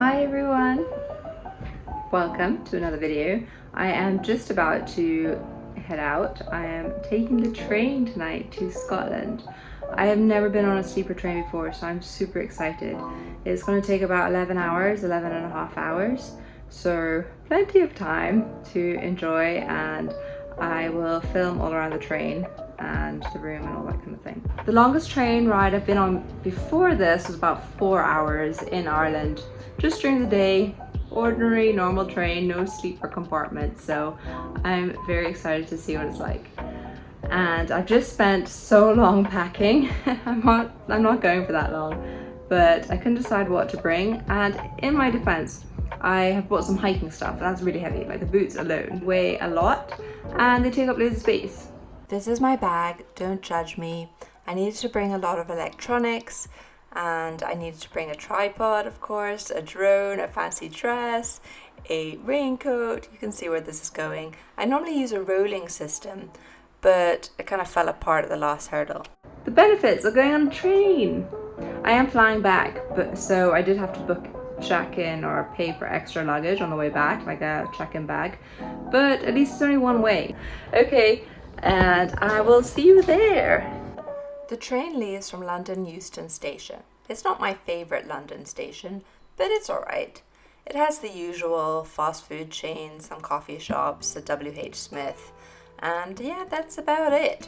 Hi everyone, welcome to another video. I am just about to head out. I am taking the train tonight to Scotland. I have never been on a sleeper train before, so I'm super excited. It's going to take about 11 hours, 11 and a half hours, so plenty of time to enjoy, and I will film all around the train and the room and all that kind of thing. The longest train ride I've been on before this was about 4 hours in Ireland, just during the day, ordinary normal train, no sleeper compartment, so I'm very excited to see what it's like. And I've just spent so long packing. I'm not going for that long, but I couldn't decide what to bring, and in my defense, I have bought some hiking stuff, and that's really heavy. Like the boots alone weigh a lot and they take up loads of space. This is my bag, don't judge me. I needed to bring a lot of electronics, and I needed to bring a tripod, of course, a drone, a fancy dress, a raincoat. You can see where this is going. I normally use a rolling system, but it kind of fell apart at the last hurdle. The benefits of going on a train. I am flying back, but so I did have to book check-in or pay for extra luggage on the way back, like a check-in bag, but at least it's only one way. Okay, and I will see you there. The train leaves from London Euston station. It's not my favourite London station, but it's alright. It has the usual fast food chains, some coffee shops, a WH Smith, and yeah, that's about it.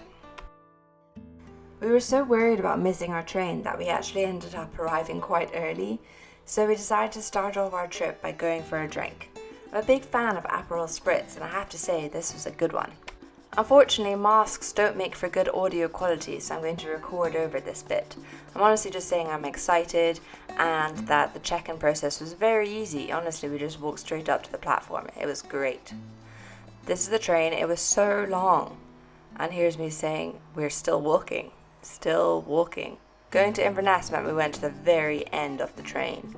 We were so worried about missing our train that we actually ended up arriving quite early, so we decided to start off our trip by going for a drink. I'm a big fan of Aperol Spritz, and I have to say this was a good one. Unfortunately, masks don't make for good audio quality, so I'm going to record over this bit. I'm honestly just saying I'm excited and that the check-in process was very easy. Honestly, we just walked straight up to the platform. It was great. This is the train. It was so long. And here's me saying, we're still walking. Still walking. Going to Inverness meant we went to the very end of the train.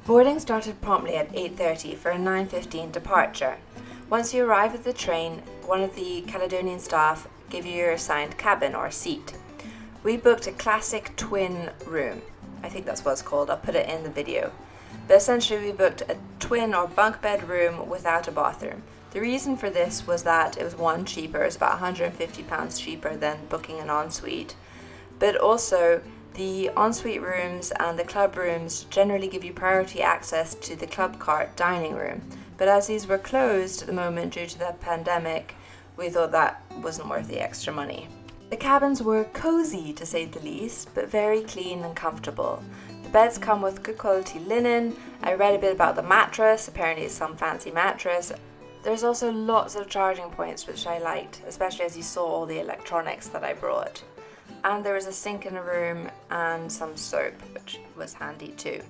Boarding started promptly at 8:30 for a 9:15 departure. Once you arrive at the train, one of the Caledonian staff give you your assigned cabin or seat. We booked a classic twin room. I think that's what it's called. I'll put it in the video. But essentially we booked a twin or bunk bed room without a bathroom. The reason for this was that it was one, cheaper. It was about £150 cheaper than booking an ensuite. But also the ensuite rooms and the club rooms generally give you priority access to the club cart dining room. But as these were closed at the moment due to the pandemic, we thought that wasn't worth the extra money. The cabins were cozy to say the least, but very clean and comfortable. The beds come with good quality linen. I read a bit about the mattress, apparently it's some fancy mattress. There's also lots of charging points which I liked, especially as you saw all the electronics that I brought. And there was a sink in the room and some soap, which was handy too.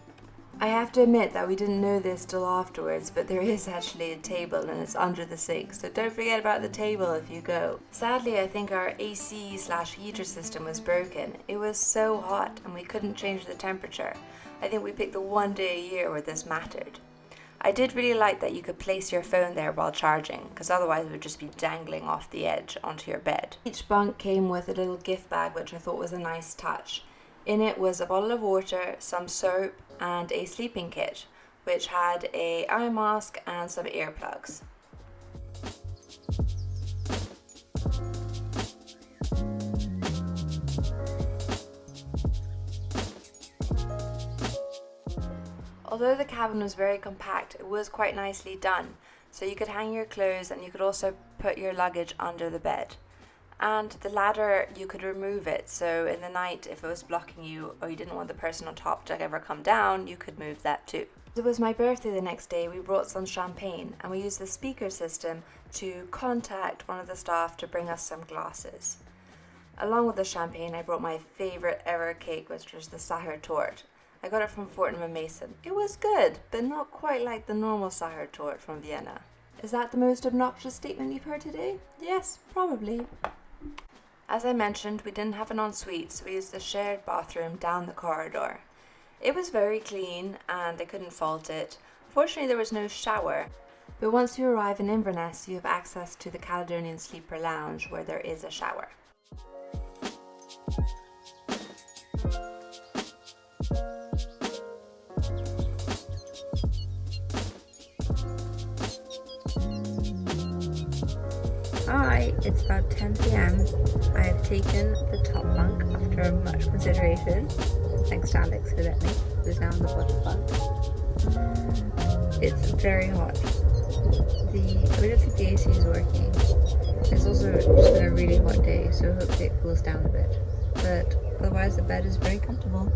I have to admit that we didn't know this till afterwards, but there is actually a table and it's under the sink, so don't forget about the table if you go. Sadly, I think our AC/heater system was broken. It was so hot and we couldn't change the temperature. I think we picked the one day a year where this mattered. I did really like that you could place your phone there while charging, because otherwise it would just be dangling off the edge onto your bed. Each bunk came with a little gift bag, which I thought was a nice touch. In it was a bottle of water, some soap, and a sleeping kit, which had an eye mask and some earplugs. Although the cabin was very compact, it was quite nicely done, so you could hang your clothes and you could also put your luggage under the bed. And the ladder, you could remove it, so in the night if it was blocking you or you didn't want the person on top to ever come down, you could move that too. It was my birthday the next day. We brought some champagne and we used the speaker system to contact one of the staff to bring us some glasses. Along with the champagne, I brought my favourite ever cake, which was the Sahar Torte. I got it from Fortnum & Mason. It was good, but not quite like the normal Sahar Torte from Vienna. Is that the most obnoxious statement you've heard today? Yes, probably. As I mentioned, we didn't have an ensuite, so we used the shared bathroom down the corridor. It was very clean and I couldn't fault it. Fortunately, there was no shower. But once you arrive in Inverness, you have access to the Caledonian Sleeper Lounge, where there is a shower. Hi, it's about 10 PM. I have taken the top bunk after much consideration. Thanks to Alex who let me, who's now in the bottom bunk. It's very hot. I don't think the AC is working. It's also just been a really hot day, so hopefully it cools down a bit. But otherwise the bed is very comfortable.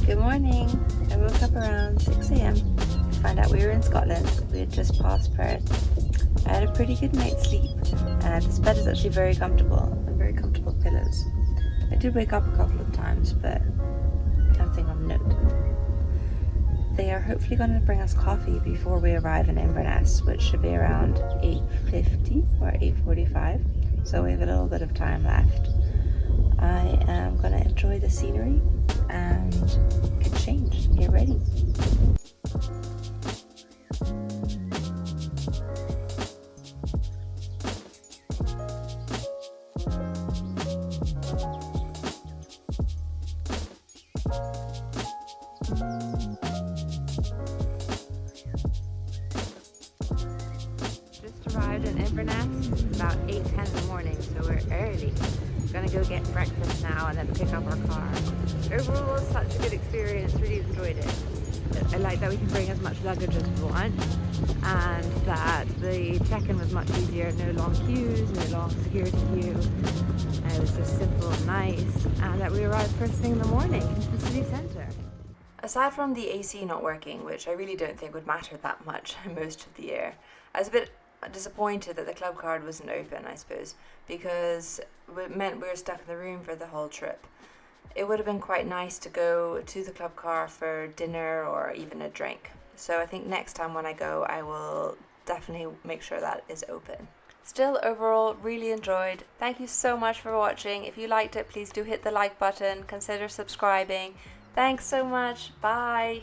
Good morning. I woke up around 6 AM to find out we were in Scotland. We had just passed Perth. I had a pretty good night's sleep. This bed is actually very comfortable, and very comfortable pillows. I did wake up a couple of times, but nothing of note. They are hopefully going to bring us coffee before we arrive in Inverness, which should be around 8:50 or 8:45, so we have a little bit of time left. I am going to enjoy the scenery and get changed, get ready. Just arrived in Inverness about 8:10 in the morning, so we're early. We're gonna go get breakfast now and then pick up our car. Overall, it was such a good experience, really enjoyed it. I like that we can bring as much luggage as we want, and that the check-in was much easier, no long queues, no long security queue. It was just simple and nice, and that we arrived first thing in the morning into the city centre. Aside from the AC not working, which I really don't think would matter that much most of the year, I was a bit disappointed that the club card wasn't open, I suppose, because it meant we were stuck in the room for the whole trip. It would have been quite nice to go to the club car for dinner or even a drink. So I think next time when I go, I will definitely make sure that is open. Still, overall, really enjoyed. Thank you so much for watching. If you liked it, please do hit the like button, consider subscribing. Thanks so much. Bye.